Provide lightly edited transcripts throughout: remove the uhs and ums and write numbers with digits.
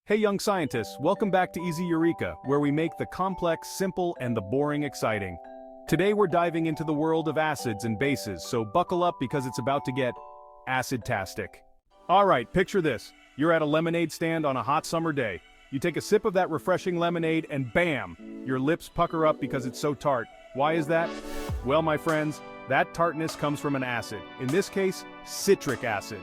Hey young scientists, welcome back to Easy Eureka, where we make the complex simple and the boring exciting. Today we're diving into the world of acids and bases, so buckle up because it's about to get acid-tastic. Alright, picture this. You're at a lemonade stand on a hot summer day. You take a sip of that refreshing lemonade and bam! Your lips pucker up because it's so tart. Why is that? Well, my friends, that tartness comes from an acid, in this case, citric acid.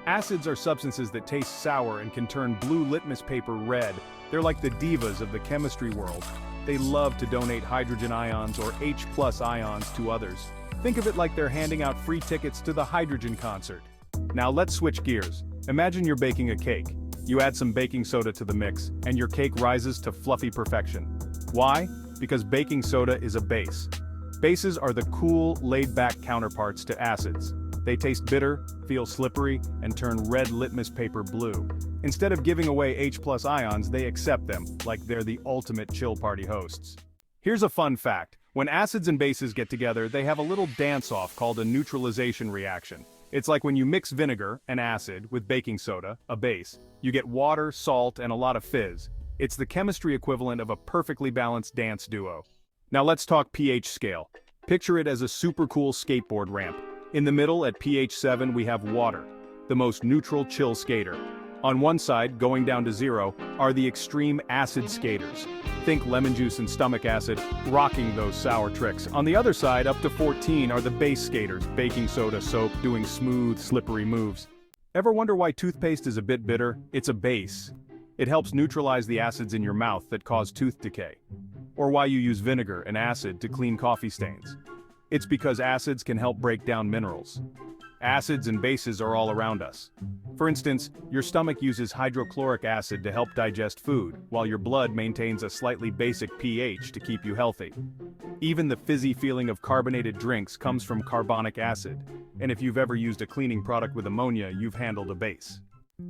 Acids are substances that taste sour and can turn blue litmus paper red. They're like the divas of the chemistry world. They love to donate hydrogen ions or H+ ions to others. Think of it like they're handing out free tickets to the hydrogen concert. Now let's switch gears. Imagine you're baking a cake. You add some baking soda to the mix, and your cake rises to fluffy perfection. Why? Because baking soda is a base. Bases are the cool, laid-back counterparts to acids. They taste bitter, feel slippery, and turn red litmus paper blue. Instead of giving away H+ ions, they accept them, like they're the ultimate chill party hosts. Here's a fun fact. When acids and bases get together, they have a little dance-off called a neutralization reaction. It's like when you mix vinegar, an acid, with baking soda, a base. You get water, salt, and a lot of fizz. It's the chemistry equivalent of a perfectly balanced dance duo. Now let's talk pH scale. Picture it as a super cool skateboard ramp. In the middle, at pH 7, we have water, the most neutral chill skater. On one side, going down to 0, are the extreme acid skaters. Think lemon juice and stomach acid, rocking those sour tricks. On the other side, up to 14, are the base skaters, baking soda, soap, doing smooth, slippery moves. Ever wonder why toothpaste is a bit bitter? It's a base. It helps neutralize the acids in your mouth that cause tooth decay. Or why you use vinegar and acid to clean coffee stains. It's because acids can help break down minerals. Acids and bases are all around us. For instance, your stomach uses hydrochloric acid to help digest food, while your blood maintains a slightly basic pH to keep you healthy. Even the fizzy feeling of carbonated drinks comes from carbonic acid, and if you've ever used a cleaning product with ammonia, you've handled a base.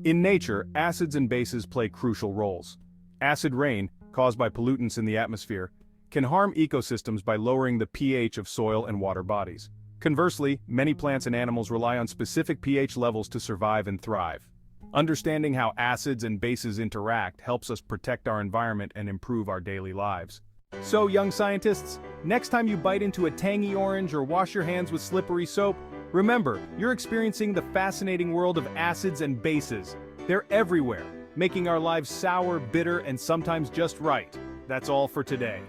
In nature, acids and bases play crucial roles. Acid rain, caused by pollutants in the atmosphere, can harm ecosystems by lowering the pH of soil and water bodies. Conversely, many plants and animals rely on specific pH levels to survive and thrive. Understanding how acids and bases interact helps us protect our environment and improve our daily lives. So, young scientists, next time you bite into a tangy orange or wash your hands with slippery soap, remember, you're experiencing the fascinating world of acids and bases. They're everywhere, making our lives sour, bitter, and sometimes just right. That's all for today.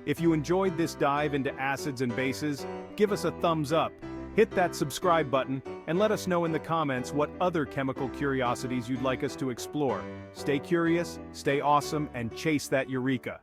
If you enjoyed this dive into acids and bases, give us a thumbs up, hit that subscribe button, and let us know in the comments what other chemical curiosities you'd like us to explore. Stay curious, stay awesome, and chase that Eureka!